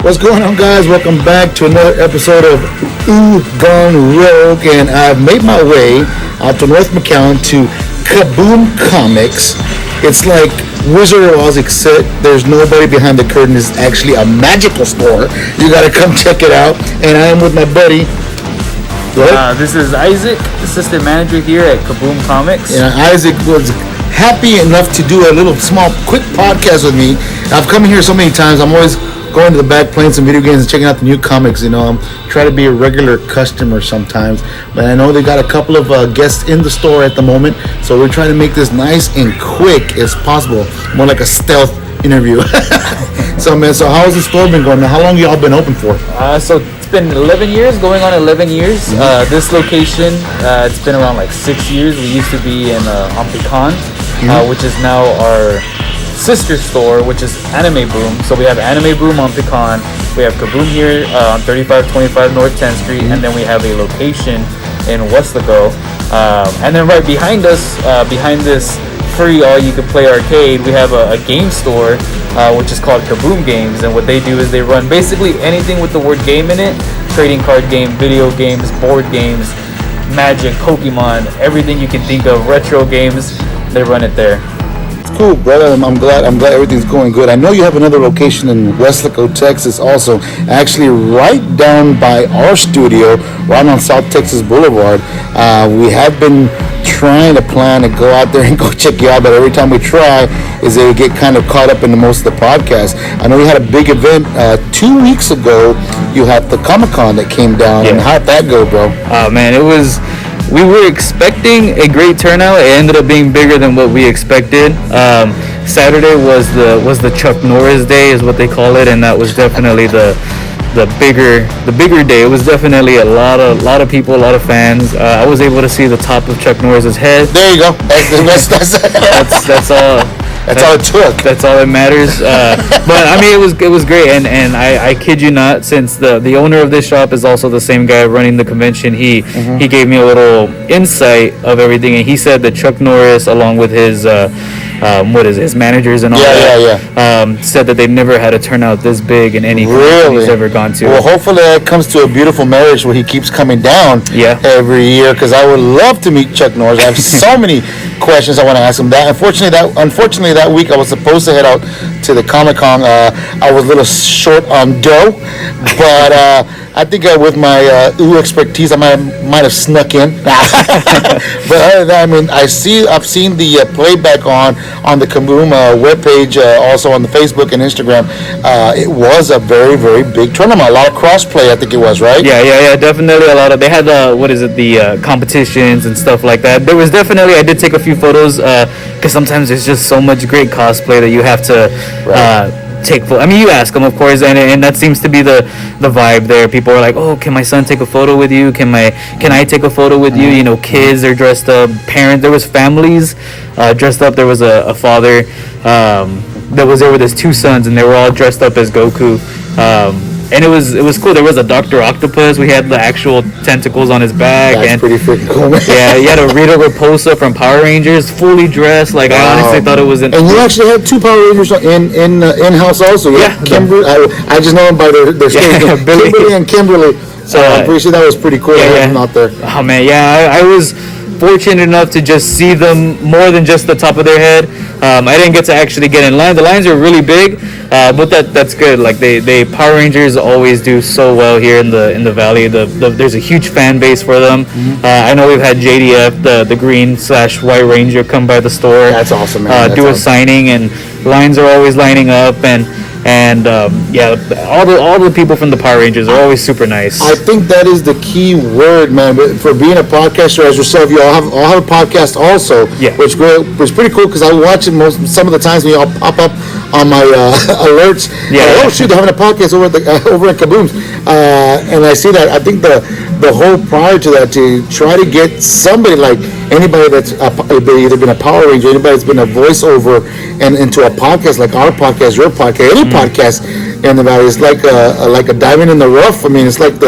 What's going on, guys? Welcome back to another episode of Ooh Gone Rogue, and I've made my way out to North McAllen to KaBoom Comics. It's like Wizard of Oz, except there's nobody behind the curtain. It's actually a magical store. You gotta come check it out. And I am with my buddy. This is Isaac, assistant manager here at KaBoom Comics. Yeah, Isaac was happy enough to do a little small quick podcast with me. I've come here so many times. I'm always going to the back, playing some video games and checking out the new comics. I'm trying to be a regular customer sometimes, but I know they got a couple of guests in the store at the moment, so we're trying to make this nice and quick as possible, more like a stealth interview. So how's the store been going? How long y'all been open for? So it's been 11 years, going on 11 years. Mm-hmm. This location, it's been around like 6 years. We used to be in Omnicon, which is now our sister store, which is Anime Boom. So we have Anime Boom on Pecan, we have KaBoom here on 3525 North 10th Street, and then we have a location in Westlaco. And then right behind us, behind this free all-you-can-play arcade, we have a game store, which is called KaBoom Games. And what they do is they run basically anything with the word game in it: trading card game, video games, board games, Magic, Pokemon, everything you can think of, retro games, they run it there. Cool, brother. I'm glad everything's going good. I know you have another location in Westlaco, Texas also, actually right down by our studio, right on South Texas Boulevard. We have been trying to plan to go out there and go check you out, but every time we try is they get kind of caught up in most of the podcasts. I know you had a big event 2 weeks ago. You had the Comic-Con that came down, and how'd that go, bro? Oh man, we were expecting a great turnout. It ended up being bigger than what we expected. Saturday was the Chuck Norris day, is what they call it, and that was definitely the bigger day. It was definitely a lot of people, a lot of fans. I was able to see the top of Chuck Norris's head. There you go. That's all. That's all it took. That's all that matters. But I mean, it was great, and I kid you not, since the owner of this shop is also the same guy running the convention, he gave me a little insight of everything, and he said that Chuck Norris, along with his his managers and all said that they've never had a turnout this big in any convention he's ever gone to. Well, hopefully that comes to a beautiful marriage where he keeps coming down every year, because I would love to meet Chuck Norris. I have so many questions I want to ask him. Unfortunately that week I was supposed to head out to the Comic-Con. I was a little short on dough, but I think with my expertise, I might have snuck in. But other than that, I mean, I've seen the playback on the KaBoom webpage, also on the Facebook and Instagram. It was a very, very big tournament. A lot of crossplay, I think it was, right? Yeah, definitely a lot of. They had the competitions and stuff like that. There was definitely. I did take a few photos because sometimes there's just so much great cosplay that you have to. I mean, you ask them, of course, and that seems to be the vibe there. People are like, "Oh, can my son take a photo with you? Can I take a photo with you?" You know, kids are dressed up, parents. There was families dressed up. There was a father that was there with his two sons, and they were all dressed up as Goku. And it was cool. There was a Dr. Octopus. We had the actual tentacles on his back. That's pretty freaking cool, man. Yeah, you had a Rita Repulsa from Power Rangers, fully dressed. Like, wow. I honestly thought it was. And you actually had two Power Rangers in house also. Yeah. Kimberly. I just know them by their screens. Kimberly and Kimberly. So I'm pretty sure that was pretty cool. Yeah. Out there. Oh man, yeah. I was fortunate enough to just see them more than just the top of their head. I didn't get to actually get in line. The lines are really big, but that's good. Like they Power Rangers always do so well here in the valley. There's a huge fan base for them. I know we've had JDF, the green/white Ranger, come by the store. That's awesome, man. Do a signing, and lines are always lining up, and all the people from the Power Rangers are always super nice. I think that is the key word, man. But for being a podcaster as yourself, you all have a podcast also, which was pretty cool, because I watch it some of the times when you all pop up on my alerts. Oh shoot, they're having a podcast over at KaBoom's, and I see that. I think the whole prior to that, to try to get somebody like anybody that's either been a Power Ranger, anybody that's been a voiceover, and into a podcast like our podcast, your podcast, any podcast in the valley, is like a diamond in the rough. I mean, it's like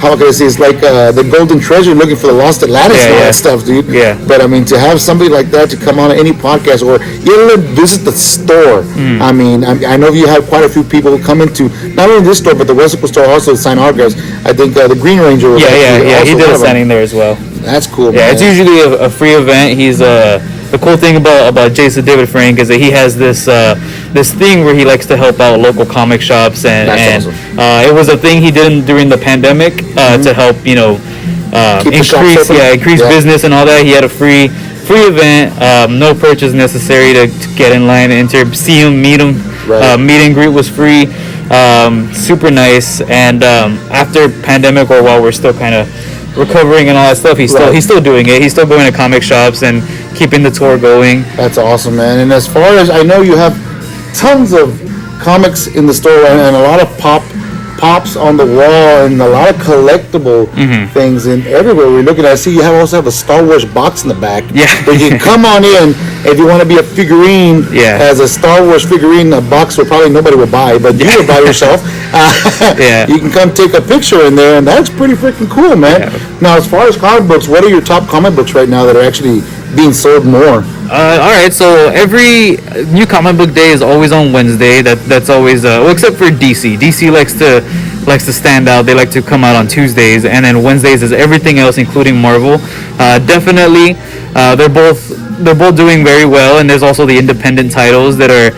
how can I say, it's like the golden treasure looking for the lost Atlantis and all that stuff, dude. Yeah. But I mean, to have somebody like that to come on any podcast or even visit the store. I mean, I know you have quite a few people come into not only this store but the Westwood store also to sign autographs. I think the Green Ranger was he did a signing there as well. That's cool. Yeah, man. it's usually a free event. He's the cool thing about Jason David Frank is that he has this thing where he likes to help out local comic shops, and awesome. It was a thing he did during the pandemic to help increase business and all that. He had a free event, no purchase necessary to get in line and enter, see him, meet him. Right. Meet and greet was free, super nice. And after pandemic, or while we're still kind of recovering and all that stuff, he's still doing it. He's still going to comic shops and keeping the tour going. That's awesome, man. And as far as I know, you have tons of comics in the store and a lot of pops on the wall and a lot of collectible things and everywhere we're looking at. I see you also have a Star Wars box in the back. Yeah. But you can come on in if you want to be a figurine. Yeah. As a Star Wars figurine, a box where probably nobody will buy, but you will buy yourself. Yeah. You can come take a picture in there, and that's pretty freaking cool, man. Yeah. Now, as far as comic books, what are your top comic books right now that are actually being sold more? All right, so every new comic book day is always on Wednesday. That's always well, except for DC. DC likes to stand out. They like to come out on Tuesdays, and then Wednesdays is everything else, including Marvel. Definitely, they're both doing very well, and there's also the independent titles that are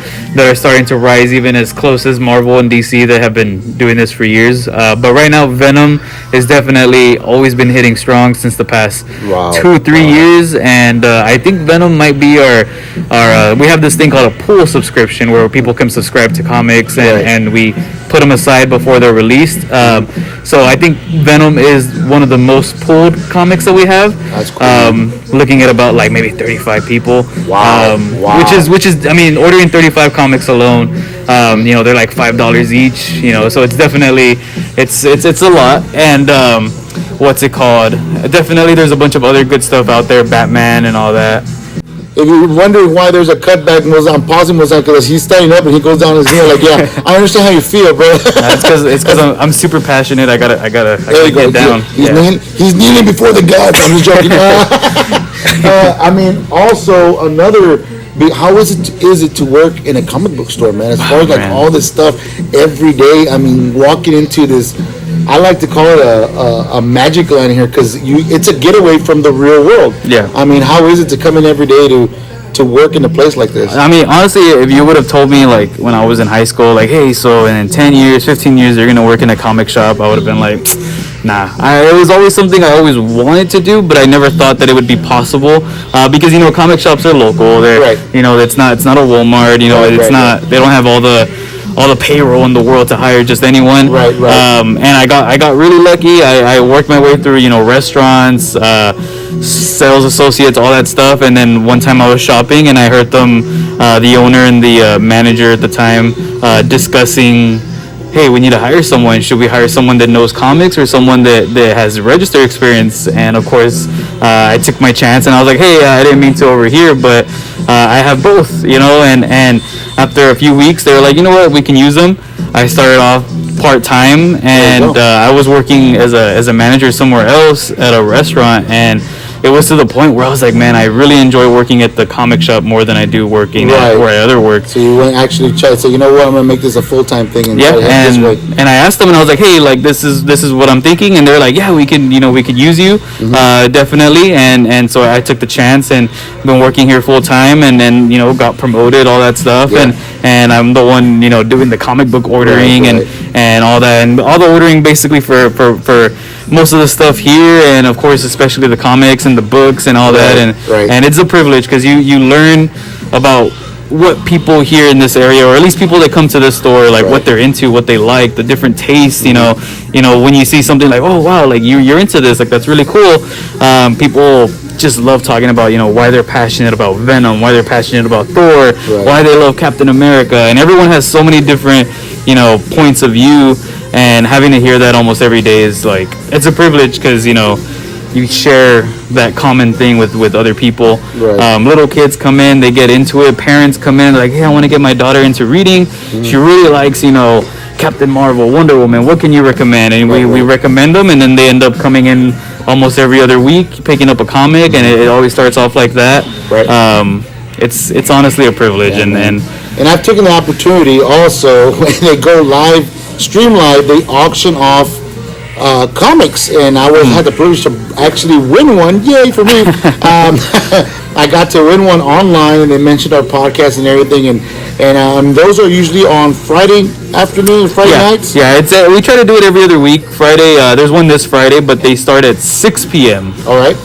starting to rise, even as close as Marvel and DC that have been doing this for years. But right now, Venom has definitely always been hitting strong since the past 2-3 years, and I think Venom might be our we have this thing called a pool subscription where people can subscribe to comics and we put them aside before they're released. So I think Venom is one of the most pulled comics that we have. That's cool. Looking at about like maybe 35 people. Wow. Which is I mean, ordering 35 comics alone, they're like $5 each, so it's definitely it's a lot. And what's it called? Definitely there's a bunch of other good stuff out there, Batman and all that. If you're wondering why there's a cutback, I'm pausing because he's standing up and he goes down his heel like, yeah, I understand how you feel, bro. It's because I'm super passionate. I gotta get down. He's kneeling before the gods. I'm just joking. I mean, also another. How is it to work in a comic book store, man? As far as like all this stuff every day. I mean, walking into this. I like to call it a magic land here because it's a getaway from the real world. Yeah. I mean, how is it to come in every day to work in a place like this? I mean, honestly, if you would have told me like when I was in high school, like, hey, so in 10 years, 15 years, you're gonna work in a comic shop, I would have been like, nah. It was always something I always wanted to do, but I never thought that it would be possible because comic shops are local. They're it's not a Walmart. They don't have all the payroll in the world to hire just anyone. Right. And I got really lucky. I worked my way through, restaurants, sales associates, all that stuff. And then one time I was shopping and I heard them, the owner and the manager at the time, discussing, hey, we need to hire someone. Should we hire someone that knows comics or someone that has register experience? And of course, I took my chance and I was like, hey, I didn't mean to overhear, but I have both, and after a few weeks, they were like, you know what, we can use them. I started off part-time and I was working as a manager somewhere else at a restaurant, and it was to the point where I was like, man, I really enjoy working at the comic shop more than I do working at where I other work. So you went actually try to say, you know what, I'm gonna make this a full-time thing. And and I asked them and I was like, hey, like this is what I'm thinking, and they're like, yeah, we could use you, definitely. And so I took the chance and been working here full-time, and then got promoted, all that stuff, and I'm the one doing the comic book ordering and all that, and all the ordering basically for most of the stuff here, and of course especially the comics and the books and all that, and it's a privilege because you learn about what people here in this area, or at least people that come to this store, like what they're into, what they like, the different tastes. When you see something like, oh wow, like you're into this, like that's really cool. People just love talking about why they're passionate about Venom, why they're passionate about Thor, why they love Captain America, and everyone has so many different points of view, and having to hear that almost every day is like, it's a privilege because you share that common thing with other people. Little kids come in, they get into it. Parents come in like, hey, I want to get my daughter into reading. She really likes Captain Captain Marvel, Wonder Woman, what can you recommend? And we recommend them, and then they end up coming in almost every other week, picking up a comic, and it always starts off like that. Right. It's honestly a privilege, and I've taken the opportunity also when they go live, stream live, they auction off comics, and I had the privilege to actually win one. Yay for me! I got to win one online, and they mentioned our podcast and everything, and those are usually on Friday afternoon, Friday nights. Yeah, it's we try to do it every other week. Friday, there's one this Friday, but they start at 6 p.m. All right.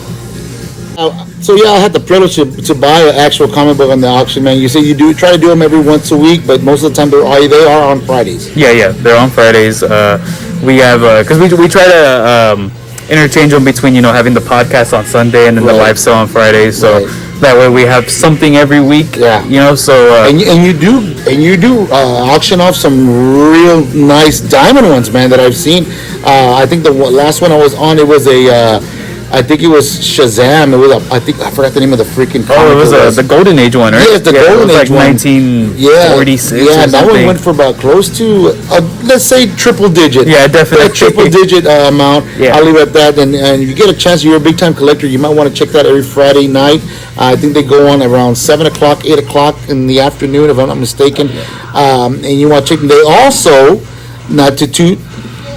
So I had the privilege to buy an actual comic book on the auction, man. You say you do try to do them every once a week, but most of the time they are on Fridays. Yeah, they're on Fridays. We have because we try to interchange them between having the podcast on Sunday and then the live sale on Fridays. So that way we have something every week. Yeah. So and you do auction off some real nice diamond ones, man, that I've seen. I think the last one I was on, it was I think it was Shazam. It was I forgot the name of the freaking comic. Oh, it was the Golden Age one, right? Yeah, it's the Golden Age one. 1946. Yeah, that one went for about close to let's say triple digit. Yeah, definitely. A triple digit amount. Yeah. I'll leave it at that. And if you get a chance, you're a big time collector, you might want to check that every Friday night. I think they go on around 7 o'clock, 8 o'clock in the afternoon, if I'm not mistaken. And you want to check them. They also, not to toot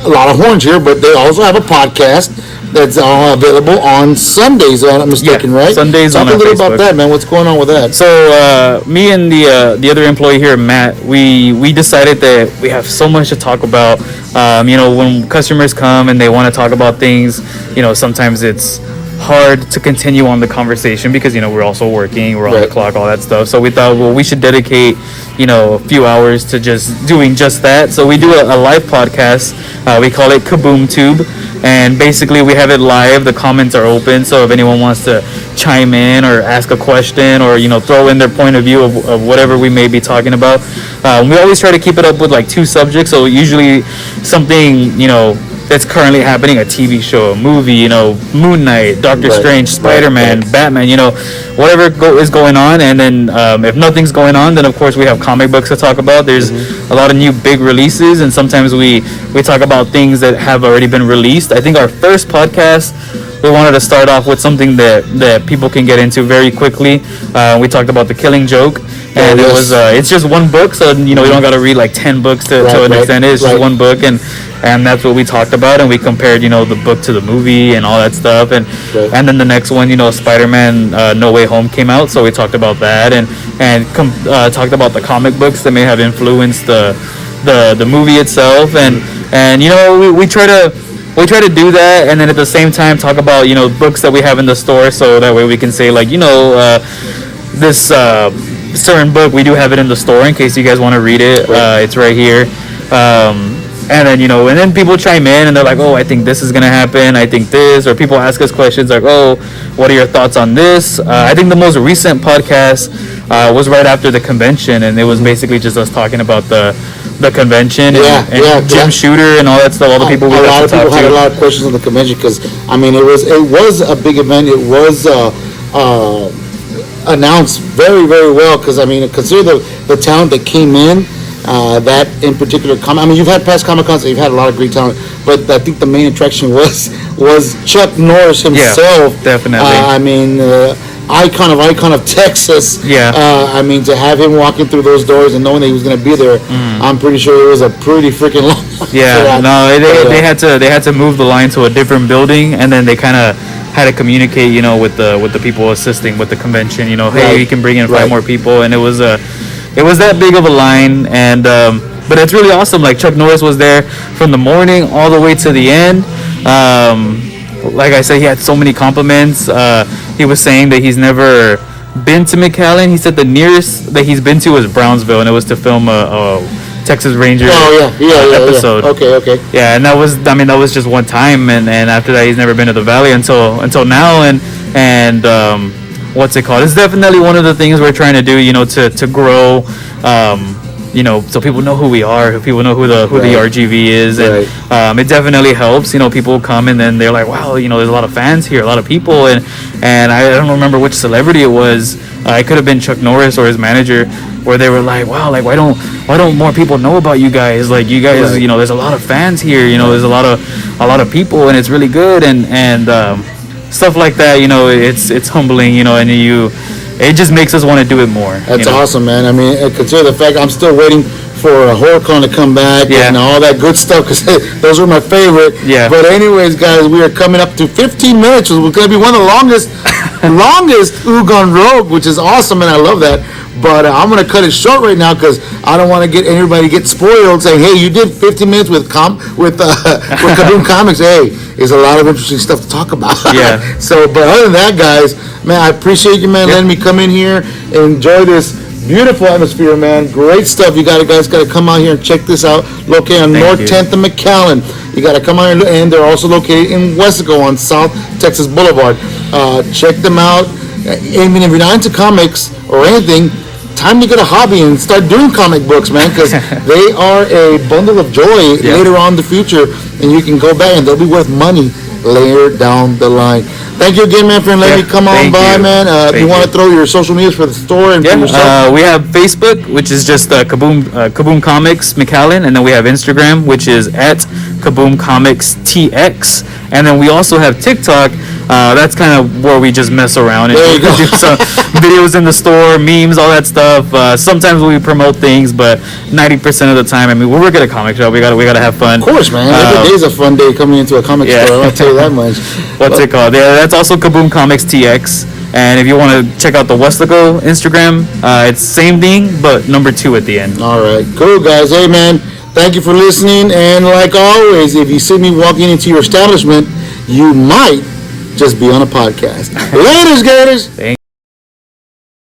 a lot of horns here, but they also have a podcast that's available on Sundays, if I'm not mistaken, right? Sundays. Talk on a little Facebook. about that, man. What's going on with that? So me and the other employee here, Matt, we decided that we have so much to talk about. When customers come and they want to talk about things, sometimes it's hard to continue on the conversation because we're also working, we're on the clock, all that stuff. So we thought, well, we should dedicate a few hours to just doing just that. So we do a live podcast. We call it KaBoom Tube, and basically we have it live. The comments are open, so if anyone wants to chime in or ask a question or throw in their point of view of whatever we may be talking about, we always try to keep it up with like 2 subjects. So usually something that's currently happening, a TV show, a movie, Moon Knight, Doctor Strange, Spider-Man, Batman, whatever is going on. And then if nothing's going on, then of course we have comic books to talk about. There's a lot of new big releases, and sometimes we talk about things that have already been released. I think our first podcast, we wanted to start off with something that people can get into very quickly. We talked about The Killing Joke, and it was it's just one book, so you don't got to read like 10 books to understand it. It's just one book, and that's what we talked about, and we compared the book to the movie and all that stuff, and then the next one, Spider-Man No Way Home came out, so we talked about that, and talked about the comic books that may have influenced the movie itself, and we try to do that, and then at the same time talk about books that we have in the store, so that way we can say like this certain book, we do have it in the store in case you guys want to read it. It's right here. And then and then people chime in and they're like, oh, I think this is gonna happen, I think this, or people ask us questions like, oh, what are your thoughts on this? I think the most recent podcast was right after the convention, and it was basically just us talking about the convention and Jim Shooter and all that stuff. All the people we got to talk to. A lot of people had a lot of questions on the convention because it was a big event. It was announced very, very well because consider the talent that came in. That in particular, you've had past Comic Cons, so you've had a lot of great talent, but I think the main attraction was Chuck Norris himself. Yeah, definitely. Icon of Texas. Yeah. To have him walking through those doors and knowing that he was going to be there, I'm pretty sure it was a pretty freaking long. Yeah. No, they had to move the line to a different building, and then they kind of had to communicate, with the people assisting with the convention. Hey, you can bring in 5 more people, and it was that big of a line, and but it's really awesome. Like Chuck Norris was there from the morning all the way to the end. Like I said, he had so many compliments. He was saying that he's never been to McAllen. He said the nearest that he's been to was Brownsville, and it was to film a Texas Ranger episode. Okay. Yeah, and that was just one time, and after that he's never been to the Valley until now, and what's it called? It's definitely one of the things we're trying to do, to grow so people know who we are, people know who the RGV is, and it definitely helps. People come and then they're like, wow, there's a lot of fans here, a lot of people, and I don't remember which celebrity it was. It could have been Chuck Norris or his manager, where they were like, wow, like why don't more people know about you guys? Like you guys, there's a lot of fans here, there's a lot of people, and it's really good, and stuff like that. It's humbling, and it just makes us want to do it more. That's awesome, man. I mean, consider the fact I'm still waiting for a HorrorCon to come back and all that good stuff, because those were my favorite. Yeah. But anyways, guys, we are coming up to 15 minutes. It's going to be one of the longest Ugon Rogue, which is awesome, and I love that. But I'm going to cut it short right now because I don't want to get anybody get spoiled saying, hey, you did 15 minutes with KaBoom Comics. Hey, there's a lot of interesting stuff to talk about. Yeah. So, but other than that, guys, man, I appreciate you, man, letting me come in here and enjoy this beautiful atmosphere, man. Great stuff. You guys got to come out here and check this out. Located on North 10th and McAllen. You got to come out here, and they're also located in Wesco on South Texas Boulevard. Check them out. I mean, if you're not into comics or anything, time to get a hobby and start doing comic books, man, because they are a bundle of joy later on in the future, and you can go back and they'll be worth money later down the line. Thank you again, man, for letting me come on by, man. If you want to throw your social medias for the store and for yourself. We have Facebook, which is just KaBoom Comics McAllen, and then we have Instagram, which is at KaBoom Comics TX, and then we also have TikTok. That's kind of where we just mess around and do some videos in the store, memes, all that stuff. Sometimes we promote things, but 90% of the time, I mean, we work at a comic shop. We gotta have fun. Of course, man. Every day's a fun day coming into a comic store. I'll tell you that much. What's it called? Yeah, that's also KaBoom Comics TX. And if you want to check out the Wesco Instagram, it's same thing, but number 2 at the end. All right, cool, guys. Hey, man, thank you for listening. And like always, if you see me walking into your establishment, you might just be on a podcast. Laters, Gators.